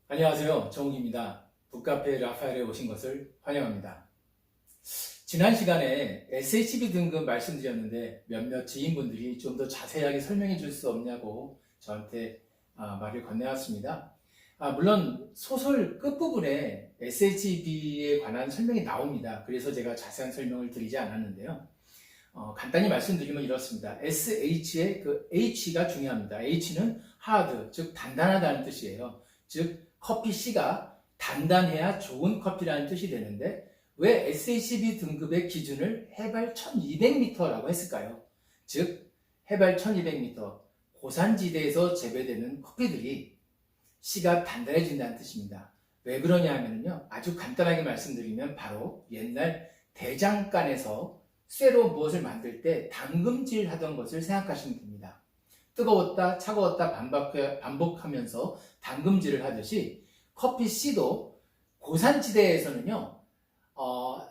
안녕하세요. 정욱입니다. 북카페 라파엘에 오신 것을 환영합니다. 지난 시간에 SHB 등급 말씀드렸는데 몇몇 지인분들이 좀 더 자세하게 설명해 줄 수 없냐고 저한테 말을 건네왔습니다. 물론 소설 끝부분에 SHB에 관한 설명이 나옵니다. 그래서 제가 자세한 설명을 드리지 않았는데요. 간단히 말씀드리면 이렇습니다. SH의 그 H가 중요합니다. H는 hard, 즉 단단하다는 뜻이에요. 즉 커피 C가 단단해야 좋은 커피라는 뜻이 되는데 왜 SHB 등급의 기준을 해발 1200m라고 했을까요? 즉 해발 1200m 고산지대에서 재배되는 커피들이 C가 단단해진다는 뜻입니다. 왜 그러냐 하면요, 아주 간단하게 말씀드리면 바로 옛날 대장간에서 쇠로 무엇을 만들 때 담금질 하던 것을 생각하시면 됩니다. 뜨거웠다 차가웠다 반복하면서 담금질을 하듯이 커피 C도 고산지대에서는요,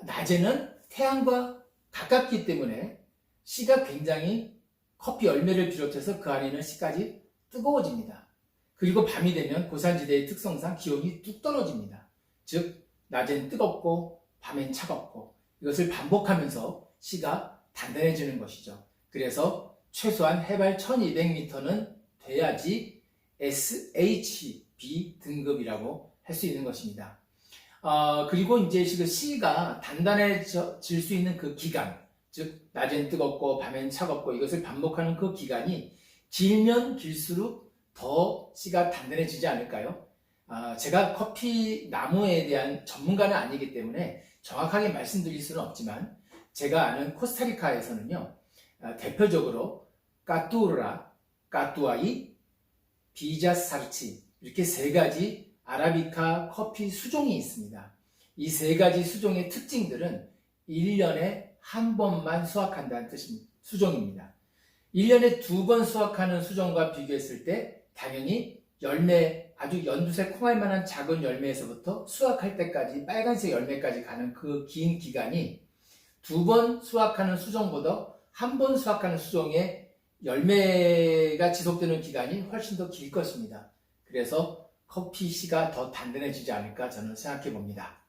낮에는 태양과 가깝기 때문에 C가 굉장히 커피 열매를 비롯해서 그 안에 있는 C까지 뜨거워집니다. 그리고 밤이 되면 고산지대의 특성상 기온이 뚝 떨어집니다. 즉 낮엔 뜨겁고 밤엔 차갑고 이것을 반복하면서 C가 단단해지는 것이죠. 그래서 최소한 해발 1200m는 돼야지 SHB 등급이라고 할 수 있는 것입니다. 그리고 이제 C가 단단해질 수 있는 그 기간, 즉 낮엔 뜨겁고 밤엔 차갑고 이것을 반복하는 그 기간이 길면 길수록 더 C가 단단해지지 않을까요? 제가 커피 나무에 대한 전문가는 아니기 때문에 정확하게 말씀드릴 수는 없지만 제가 아는 코스타리카에서는요, 대표적으로 까뚜라, 까뚜아이, 비자사르치 이렇게 세 가지 아라비카 커피 수종이 있습니다. 이 세 가지 수종의 특징들은 1년에 한 번만 수확한다는 뜻입니다. 수종입니다. 1년에 2번 수확하는 수종과 비교했을 때 당연히 열매, 아주 연두색 콩알 만한 작은 열매에서부터 수확할 때까지 빨간색 열매까지 가는 그 긴 기간이 2번 수확하는 수종보다 한 번 수확하는 수종의 열매가 지속되는 기간이 훨씬 더 길 것입니다. 그래서 커피 C가 더 단단해지지 않을까 저는 생각해 봅니다.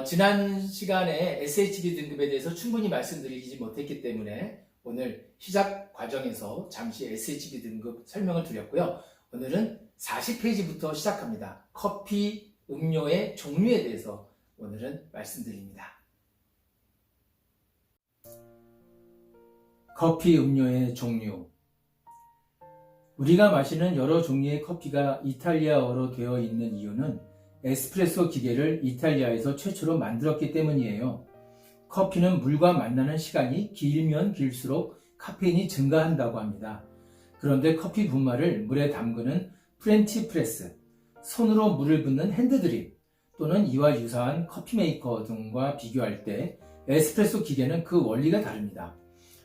지난 시간에 SHB 등급에 대해서 충분히 말씀드리지 못했기 때문에 오늘 시작 과정에서 잠시 SHB 등급 설명을 드렸고요. 오늘은 40페이지부터 시작합니다. 커피 음료의 종류에 대해서 오늘은 말씀드립니다. 커피 음료의 종류. 우리가 마시는 여러 종류의 커피가 이탈리아어로 되어 있는 이유는 에스프레소 기계를 이탈리아에서 최초로 만들었기 때문이에요. 커피는 물과 만나는 시간이 길면 길수록 카페인이 증가한다고 합니다. 그런데 커피 분말을 물에 담그는 프렌치 프레스, 손으로 물을 붓는 핸드드립 또는 이와 유사한 커피 메이커 등과 비교할 때 에스프레소 기계는 그 원리가 다릅니다.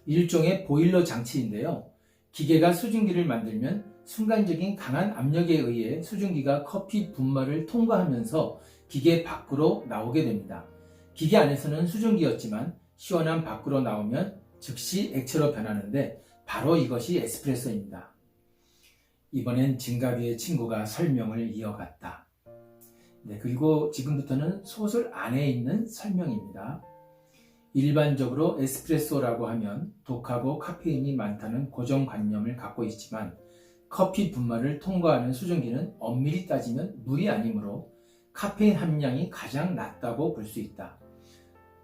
일종의 보일러 장치인데요. 기계가 수증기를 만들면 순간적인 강한 압력에 의해 수증기가 커피 분말을 통과하면서 기계 밖으로 나오게 됩니다. 기계 안에서는 수증기였지만 시원한 밖으로 나오면 즉시 액체로 변하는데 바로 이것이 에스프레소입니다. 이번엔 진가비의 친구가 설명을 이어갔다. 그리고 지금부터는 소설 안에 있는 설명입니다. 일반적으로 에스프레소라고 하면 독하고 카페인이 많다는 고정관념을 갖고 있지만 커피 분말을 통과하는 수증기는 엄밀히 따지면 물이 아니므로 카페인 함량이 가장 낮다고 볼 수 있다.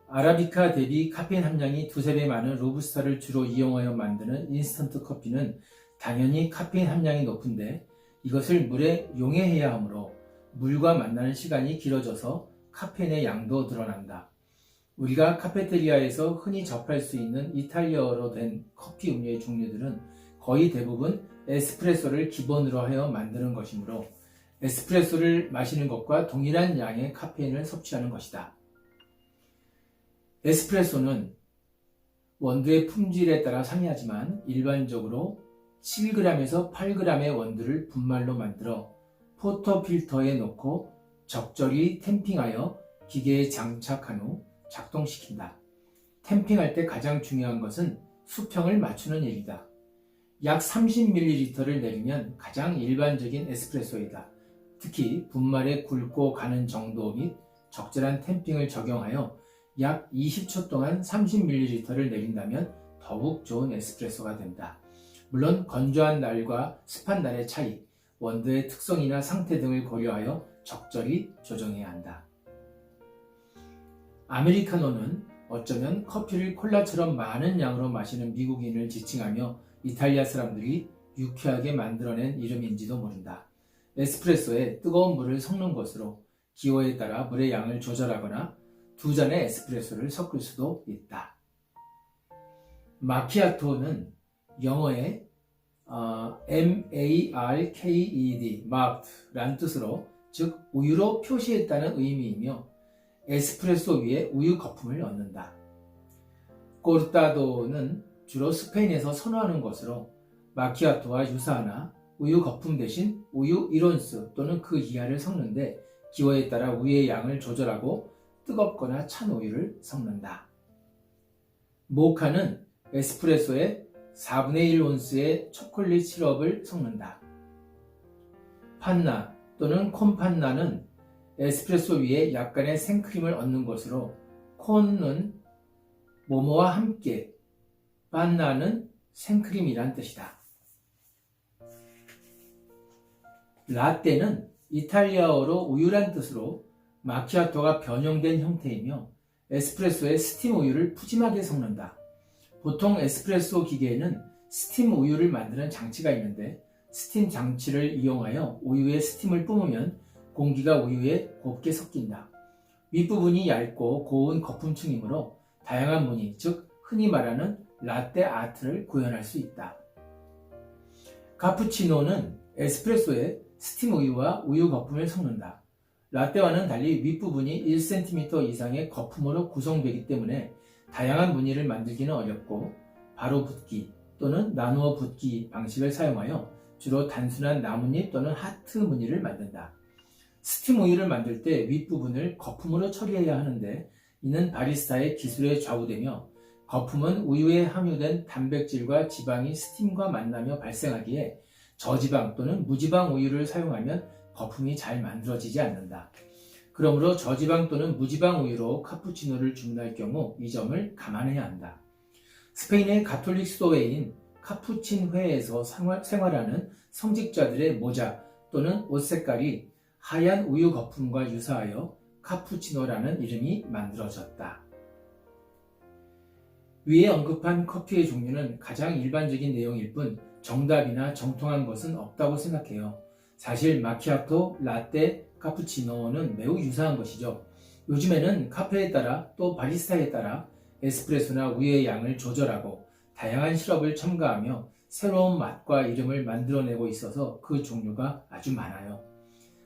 아라비카 대비 카페인 함량이 두세 배 많은 로부스타를 주로 이용하여 만드는 인스턴트 커피는 당연히 카페인 함량이 높은데 이것을 물에 용해해야 하므로 물과 만나는 시간이 길어져서 카페인의 양도 늘어난다. 우리가 카페테리아에서 흔히 접할 수 있는 이탈리아어로 된 커피 음료의 종류들은 거의 대부분 에스프레소를 기본으로 하여 만드는 것이므로 에스프레소를 마시는 것과 동일한 양의 카페인을 섭취하는 것이다. 에스프레소는 원두의 품질에 따라 상이하지만 일반적으로 7g에서 8g의 원두를 분말로 만들어 포터필터에 넣고 적절히 탬핑하여 기계에 장착한 후 작동시킨다. 탬핑할 때 가장 중요한 것은 수평을 맞추는 일이다. 약 30ml를 내리면 가장 일반적인 에스프레소이다. 특히 분말에 굵고 가는 정도 및 적절한 탬핑을 적용하여 약 20초 동안 30ml를 내린다면 더욱 좋은 에스프레소가 된다. 물론 건조한 날과 습한 날의 차이, 원두의 특성이나 상태 등을 고려하여 적절히 조정해야 한다. 아메리카노는 어쩌면 커피를 콜라처럼 많은 양으로 마시는 미국인을 지칭하며 이탈리아 사람들이 유쾌하게 만들어낸 이름인지도 모른다. 에스프레소에 뜨거운 물을 섞는 것으로 기호에 따라 물의 양을 조절하거나 두 잔의 에스프레소를 섞을 수도 있다. 마키아토는 영어의 marked, marked란 뜻으로 즉 우유로 표시했다는 의미이며 에스프레소 위에 우유 거품을 얹는다. 코르타도는 주로 스페인에서 선호하는 것으로 마키아토와 유사하나 우유 거품 대신 우유 1온스 또는 그 이하를 섞는데 기호에 따라 우유의 양을 조절하고 뜨겁거나 찬 우유를 섞는다. 모카는 에스프레소에 4분의 1온스의 초콜릿 시럽을 섞는다. 판나 또는 콘판나는 에스프레소 위에 약간의 생크림을 얹는 것으로 콘은 모모와 함께, 판나는 생크림이란 뜻이다. 라떼는 이탈리아어로 우유란 뜻으로 마키아토가 변형된 형태이며 에스프레소에 스팀 우유를 푸짐하게 섞는다. 보통 에스프레소 기계에는 스팀 우유를 만드는 장치가 있는데 스팀 장치를 이용하여 우유에 스팀을 뿜으면 공기가 우유에 곱게 섞인다. 윗부분이 얇고 고운 거품층이므로 다양한 무늬, 즉 흔히 말하는 라떼 아트를 구현할 수 있다. 카푸치노는 에스프레소에 스팀 우유와 우유 거품을 섞는다. 라떼와는 달리 윗부분이 1cm 이상의 거품으로 구성되기 때문에 다양한 무늬를 만들기는 어렵고 바로 붓기 또는 나누어 붓기 방식을 사용하여 주로 단순한 나뭇잎 또는 하트 무늬를 만든다. 스팀 우유를 만들 때 윗부분을 거품으로 처리해야 하는데 이는 바리스타의 기술에 좌우되며 거품은 우유에 함유된 단백질과 지방이 스팀과 만나며 발생하기에 저지방 또는 무지방 우유를 사용하면 거품이 잘 만들어지지 않는다. 그러므로 저지방 또는 무지방 우유로 카푸치노를 주문할 경우 이 점을 감안해야 한다. 스페인의 가톨릭 수도회인 카푸친회에서 생활하는 성직자들의 모자 또는 옷 색깔이 하얀 우유 거품과 유사하여 카푸치노라는 이름이 만들어졌다. 위에 언급한 커피의 종류는 가장 일반적인 내용일 뿐 정답이나 정통한 것은 없다고 생각해요. 사실 마키아토, 라떼, 카푸치노는 매우 유사한 것이죠. 요즘에는 카페에 따라 또 바리스타에 따라 에스프레소나 우유의 양을 조절하고 다양한 시럽을 첨가하며 새로운 맛과 이름을 만들어내고 있어서 그 종류가 아주 많아요.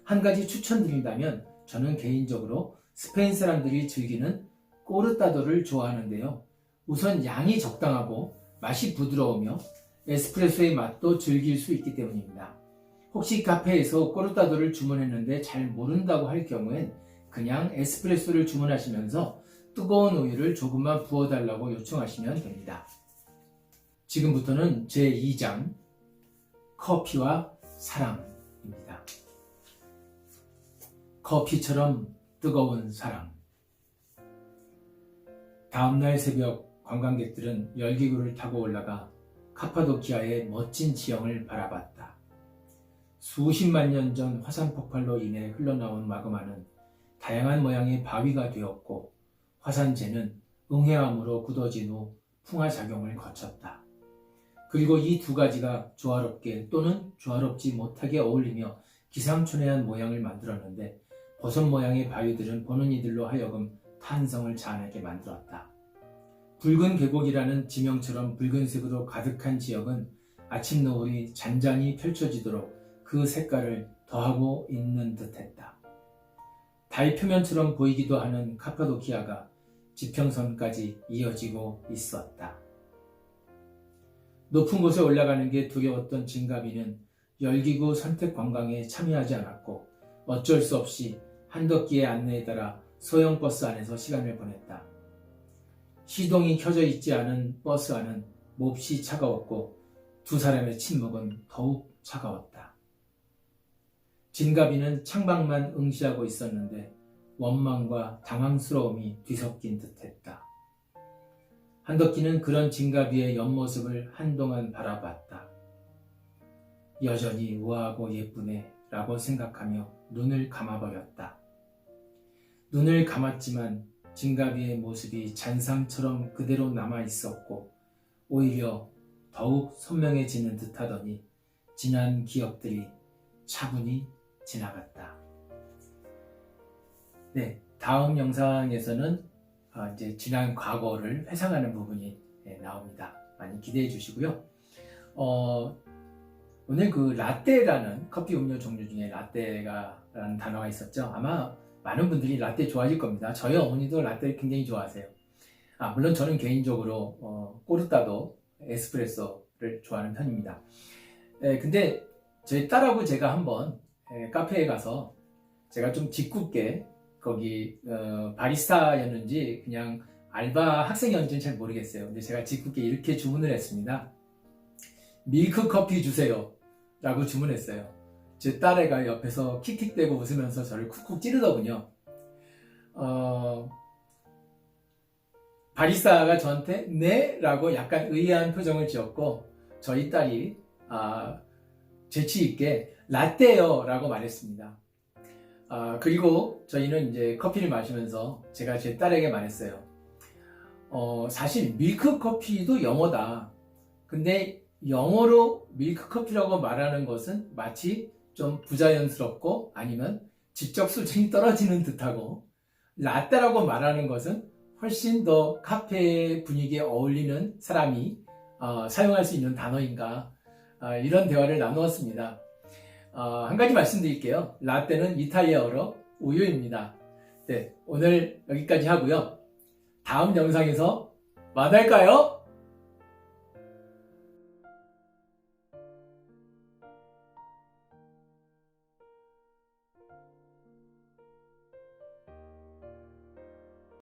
한 가지 추천드린다면 저는 개인적으로 스페인 사람들이 즐기는 꼬르타도를 좋아하는데요. 우선 양이 적당하고 맛이 부드러우며 에스프레소의 맛도 즐길 수 있기 때문입니다. 혹시 카페에서 꼬르타도를 주문했는데 잘 모른다고 할 경우엔 그냥 에스프레소를 주문하시면서 뜨거운 우유를 조금만 부어달라고 요청하시면 됩니다. 지금부터는 제2장 커피와 사랑입니다. 커피처럼 뜨거운 사랑. 다음날 새벽 관광객들은 열기구를 타고 올라가 카파도키아의 멋진 지형을 바라봤다. 수십만 년 전 화산 폭발로 인해 흘러나온 마그마는 다양한 모양의 바위가 되었고 화산재는 응해암으로 굳어진 후 풍화작용을 거쳤다. 그리고 이 두 가지가 조화롭게 또는 조화롭지 못하게 어울리며 기상천외한 모양을 만들었는데 버섯 모양의 바위들은 보는 이들로 하여금 탄성을 자아내게 만들었다. 붉은 계곡이라는 지명처럼 붉은색으로 가득한 지역은 아침 노을이 잔잔히 펼쳐지도록 그 색깔을 더하고 있는 듯했다. 달 표면처럼 보이기도 하는 카파도키아가 지평선까지 이어지고 있었다. 높은 곳에 올라가는 게 두려웠던 진가비는 열기구 선택 관광에 참여하지 않았고 어쩔 수 없이 한덕기의 안내에 따라 소형 버스 안에서 시간을 보냈다. 시동이 켜져 있지 않은 버스 안은 몹시 차가웠고 두 사람의 침묵은 더욱 차가웠다. 진가비는 창밖만 응시하고 있었는데 원망과 당황스러움이 뒤섞인 듯했다. 한덕기는 그런 진가비의 옆모습을 한동안 바라봤다. 여전히 우아하고 예쁘네 라고 생각하며 눈을 감아버렸다. 눈을 감았지만 진가비의 모습이 잔상처럼 그대로 남아있었고 오히려 더욱 선명해지는 듯하더니 지난 기억들이 차분히 지나갔다. 네, 다음 영상에서는 이제 지난 과거를 회상하는 부분이 나옵니다. 많이 기대해 주시고요. 오늘 그 라떼라는 커피 음료 종류 중에 라떼라는 단어가 있었죠. 아마 많은 분들이 라떼 좋아하실 겁니다. 저희 어머니도 라떼를 굉장히 좋아하세요. 물론 저는 개인적으로 꼬르따도 에스프레소를 좋아하는 편입니다. 근데 저희 딸하고 제가 한번 카페에 가서 제가 좀 짓궂게 거기 바리스타였는지 그냥 알바 학생이었는지는 잘 모르겠어요. 근데 제가 짓궂게 이렇게 주문을 했습니다. 밀크 커피 주세요 라고 주문했어요. 제 딸애가 옆에서 킥킥대고 웃으면서 저를 쿡쿡 찌르더군요. 바리스타가 저한테 네? 라고 약간 의아한 표정을 지었고 저희 딸이 재치있게 라떼요 라고 말했습니다. 그리고 저희는 이제 커피를 마시면서 제가 제 딸에게 말했어요. 사실 밀크 커피도 영어다. 근데 영어로 밀크 커피라고 말하는 것은 마치 좀 부자연스럽고 아니면 지적 수준이 떨어지는 듯하고 라떼라고 말하는 것은 훨씬 더 카페 분위기에 어울리는 사람이 사용할 수 있는 단어인가 이런 대화를 나누었습니다. 한 가지 말씀드릴게요. 라떼는 이탈리아어로 우유입니다. 네, 오늘 여기까지 하고요. 다음 영상에서 만날까요?